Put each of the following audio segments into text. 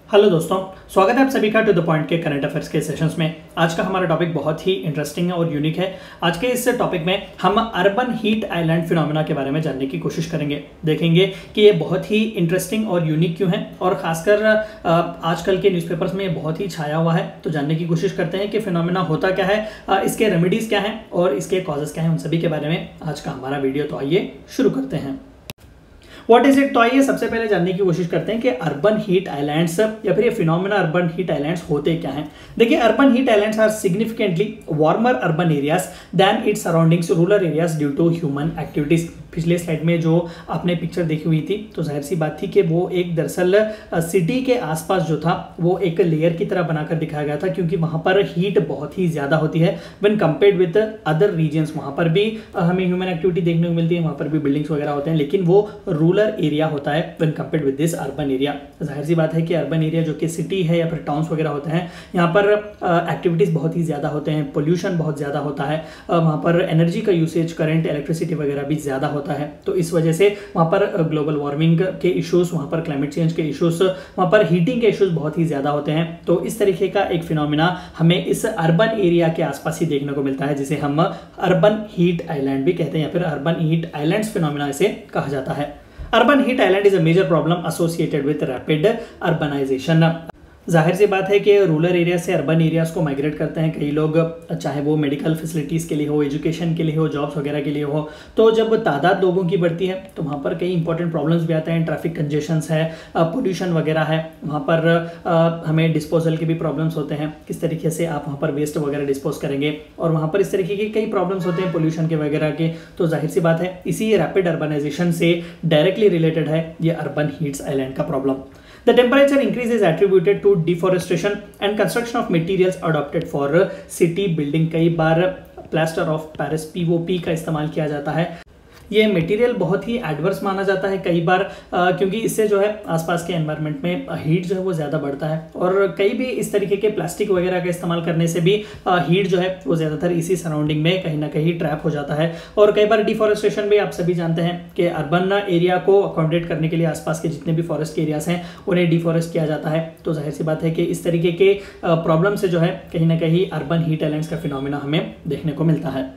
Hello दोस्तों, स्वागत है आप सभी का टू द पॉइंट के करंट अफेयर्स के सेशंस में। आज का हमारा टॉपिक बहुत ही इंटरेस्टिंग और यूनिक है। आज के इस टॉपिक में हम अर्बन हीट आइलैंड फिनोमेना के बारे में जानने की कोशिश करेंगे। देखेंगे कि ये बहुत ही इंटरेस्टिंग और यूनिक क्यों है और खासकर आजकल के न्यूज़पेपर्स में ये बहुत ही छाया हुआ है। तो जानने की कोशिश करते हैं कि फिनोमेना होता क्या है, इसके रेमेडीज क्या हैं और इसके कॉजेज क्या हैं, उन सभी के बारे में आज का हमारा वीडियो। तो आइए शुरू करते हैं। What is it? तो आइए सबसे पहले जानने की कोशिश करते हैं कि अर्बन हीट आइलैंड्स या फिर ये फिनोमेना अर्बन हीट आइलैंड्स होते क्या हैं। देखिए, urban heat islands are significantly warmer urban areas than its surroundings rural areas due to human activities. पिछले स्लाइड में जो आपने पिक्चर देखी हुई थी, तो जाहिर सी बात थी कि वो एक दरअसल सिटी के आसपास जो था वो एक लेयर की तरह बनाकर दिखाया गया था, क्योंकि वहां पर हीट बहुत ही ज्यादा होती है when compared with other regions. वहां पर भी हमें ह्यूमन एक्टिविटी देखने को मिलती है, वहां पर भी बिल्डिंग्स वगैरह होते हैं, लेकिन वो रूरल एरिया होता है when compared with this urban area. जाहिर सी बात है कि अर्बन एरिया जो कि सिटी है या फिर टाउन्स वगैरह होते हैं, यहाँ पर एक्टिविटीज बहुत ही ज्यादा होते हैं, पोल्यूशन बहुत ज्यादा होता है, वहां पर एनर्जी का यूसेज, करंट, इलेक्ट्रिसिटी वगैरह भी ज्यादा होता है। तो इस वजह से वहां पर ग्लोबल वार्मिंग के इश्यूज, वहां पर क्लाइमेट चेंज के इश्यूज, वहां पर हीटिंग के इश्यूज बहुत ही ज्यादा होते हैं। तो इस तरीके का एक फिनोमिना हमें इस अर्बन एरिया के आसपास ही देखने को मिलता है, जिसे हम अर्बन हीट आइलैंड भी कहते हैं या फिर अर्बन हीट आइलैंड्स फिनोमिना इसे कहा जाता है। Urban heat island is a major problem associated with rapid urbanisation. जाहिर सी बात है कि रूरल एरिया से अर्बन एरियाज को माइग्रेट करते हैं कई लोग, चाहे वो मेडिकल फैसिलिटीज़ के लिए हो, एजुकेशन के लिए हो, जॉब्स वगैरह के लिए हो। तो जब तादाद लोगों की बढ़ती है तो वहाँ पर कई इंपॉर्टेंट प्रॉब्लम्स भी आते हैं। ट्रैफिक कंजेशंस है, पोल्यूशन वगैरह है, वहाँ पर हमें डिस्पोजल के भी प्रॉब्लम्स होते हैं, किस तरीके से आप वहाँ पर वेस्ट वगैरह डिस्पोज करेंगे, और वहाँ पर इस तरीके के कई प्रॉब्लम्स होते हैं पोल्यूशन के वगैरह के। तो जाहिर सी बात है इसी रैपिड अर्बनाइजेशन से डायरेक्टली रिलेटेड है ये अर्बन हीट्स आइलैंड का problem. The temperature increase is attributed to deforestation and construction of materials adopted for city building। कई बार प्लास्टर ऑफ पेरिस POP का इस्तेमाल किया जाता है। ये मटेरियल बहुत ही एडवर्स माना जाता है कई बार, क्योंकि इससे जो है आसपास के एनवायरनमेंट में हीट जो है वो ज़्यादा बढ़ता है, और कई भी इस तरीके के प्लास्टिक वगैरह का इस्तेमाल करने से भी हीट जो है वो ज़्यादातर इसी सराउंडिंग में कहीं ना कहीं ट्रैप हो जाता है। और कई बार डिफॉरेस्टेशन भी, आप सभी जानते हैं कि अर्बन एरिया को अकोमोडेट करने के लिए आसपास के जितने भी फॉरेस्ट के एरियाज हैं उन्हें डिफॉरेस्ट किया जाता है। तो जाहिर सी बात है कि इस तरीके के प्रॉब्लम से जो है कहीं ना कहीं अर्बन हीट आइलैंड्स का फिनोमिना हमें देखने को मिलता है।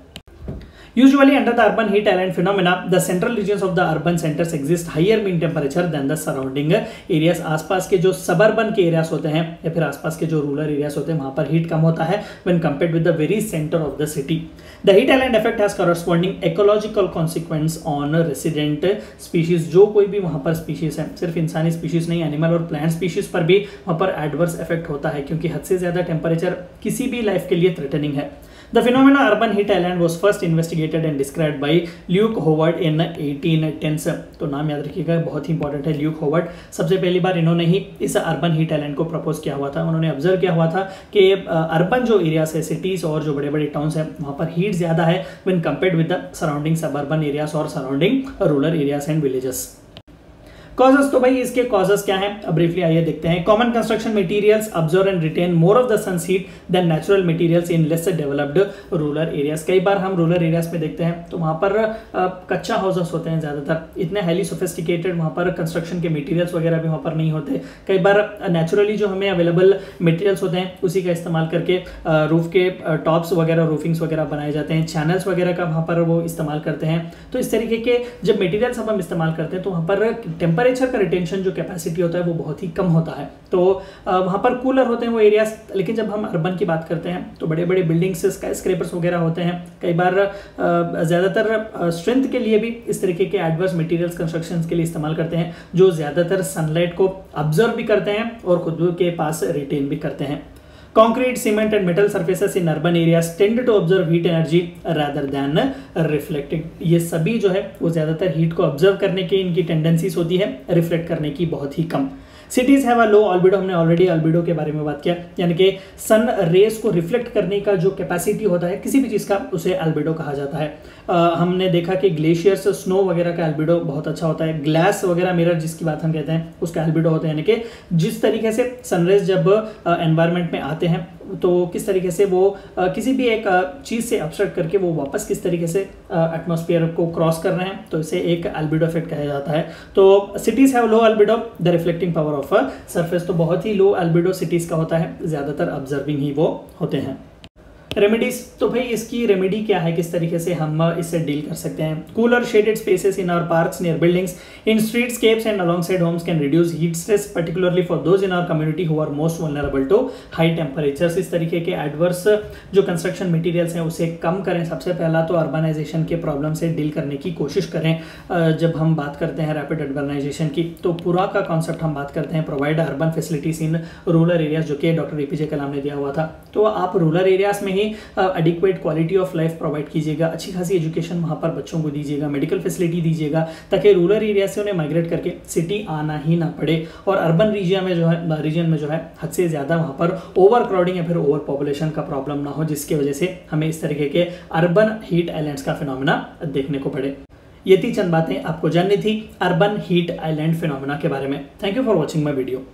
Usually under the urban heat island phenomena, the central regions of the urban centers exist higher mean temperature than the surrounding areas। आसपास के जो सबर्बन के एरियाज होते हैं या फिर आसपास के जो रूरल एरियाज होते हैं, वहां पर हीट कम होता है when compared with the very center of the city। The heat island effect has corresponding ecological consequence on resident species। जो कोई भी वहां पर स्पीशीज है, सिर्फ इंसानी स्पीशीज नहीं, एनिमल और प्लांट स्पीशीज पर भी वहां पर एडवर्स इफेक्ट होता है, क्योंकि हद से ज्यादा टेम्परेचर किसी भी लाइफ के लिए थ्रेटनिंग है। The phenomena urban heat island was first investigated and described by Luke Howard in 1810। तो नाम याद रखिएगा, बहुत ही इंपॉर्टेंट है। ल्यूक होवर्ड, सबसे पहली बार इन्होंने ही इस अर्बन हीट आइलैंड को प्रपोज किया हुआ था। उन्होंने ऑब्जर्व किया हुआ था कि अर्बन जो एरियाज है, सिटीज और जो बड़े बड़े टाउन्स हैं, वहाँ पर हीट ज़्यादा है when compared with the surrounding suburban areas और surrounding rural areas and villages. Causes, तो भाई इसके कॉजेस क्या हैं, अब ब्रीफली आइए देखते हैं। Common construction materials observe and retain more of the sun's heat than natural materials in less developed rural areas. कई बार हम रूरल एरियाज में देखते हैं तो वहाँ पर कच्चा हाउसेस होते हैं ज़्यादातर, इतने हाईली सोफिस्टिकेटेड वहाँ पर कंस्ट्रक्शन के मटेरियल्स वगैरह भी वहाँ पर नहीं होते। कई बार नेचुरली जो हमें अवेलेबल मटेरियल्स होते हैं उसी का इस्तेमाल करके रूफ के टॉप्स वगैरह, रूफिंग्स वगैरह बनाए जाते हैं, चैनल्स वगैरह का वहाँ पर वो इस्तेमाल करते हैं। तो इस तरीके के जब मटेरियल्स हम इस्तेमाल करते हैं तो वहाँ पर टेम्परेचर का रिटेंशन जो कैपेसिटी होता है वो बहुत ही कम होता है। तो वहाँ पर कूलर होते हैं वो एरियाज। लेकिन जब हम अर्बन की बात करते हैं तो बड़े बड़े बिल्डिंग्स, स्काई स्क्रैपर्स वगैरह होते हैं। कई बार ज़्यादातर स्ट्रेंथ के लिए भी इस तरीके के एडवर्स मटेरियल्स कंस्ट्रक्शन के लिए इस्तेमाल करते हैं, जो ज़्यादातर सनलाइट को ऑब्जर्व भी करते हैं और खुद के पास रिटेन भी करते हैं। Concrete, cement and metal surfaces in urban areas tend to observe heat energy rather than reflecting। ये सभी जो है वो ज़्यादातर हीट को ऑब्जर्व करने की इनकी टेंडेंसीज होती है, रिफ्लेक्ट करने की बहुत ही कम। Cities have a low albedo, हमने ऑलरेडी अल्बिडो के बारे में बात किया, यानी कि सन रेस को रिफ्लेक्ट करने का जो कैपेसिटी होता है किसी भी चीज़ का, उसे अल्बिडो कहा जाता है। हमने देखा कि ग्लेशियर्स, स्नो वगैरह का अल्बिडो बहुत अच्छा होता है। ग्लास वगैरह, मिरर जिसकी बात हम कहते हैं, उसका अल्बिडो होता है, यानी कि जिस तरीके से सनरेज जब एनवायरनमेंट में आते हैं तो किस तरीके से वो किसी भी एक चीज़ से एब्स्ट्रैक्ट करके वो वापस किस तरीके से एटमॉस्फेयर को क्रॉस कर रहे हैं, तो इसे एक एल्बिडो इफेक्ट कहा जाता है। तो cities have low albedo, the reflecting power of surface, तो बहुत ही लो एल्बिडो सिटीज़ का होता है, ज़्यादातर ऑब्जर्विंग ही वो होते हैं। रेमेडीज, तो भाई इसकी रेमेडी क्या है, किस तरीके से हम इससे डील कर सकते हैं। Cooler shaded spaces in our parks, near buildings, in streetscapes and alongside homes can reduce heat stress, particularly for those in our community who are most vulnerable to high temperatures. इस तरीके के adverse जो construction materials हैं उसे कम करें। सबसे पहला तो अर्बनाइजेशन के प्रॉब्लम से डील करने की कोशिश करें। जब हम बात करते हैं रैपिड अर्बनाइजेशन की, तो पूरा का कॉन्सेप्ट हम बात करते हैं provide urban facilities in rural areas, जो कि डॉक्टर APJ कलाम ने दिया हुआ था। तो आप रूरल एरियाज में ही adequate quality of life provide कीजिएगा, अच्छी खासी एजुकेशन वहाँ पर बच्चों को दीजिएगा, मेडिकल फैसिलिटी दीजिएगा, ताकि रूरल एरिया से उन्हें माइग्रेट करके सिटी आना ही ना पड़े। और अर्बन रीजन में जो है हद से ज़्यादा वहाँ पर ओवर क्राउडिंग या फिर ओवर पॉपुलेशन का प्रॉब्लम ना हो, जिसकी वजह से हमें इस तरीके के अर्बन हीट आइलैंड्स का फिनोमेना देखने को पड़े। ये थी चंद बातें आपको जाननी थी अर्बन हीट आइलैंड फिनोमेना के बारे में। Thank you for watching my video.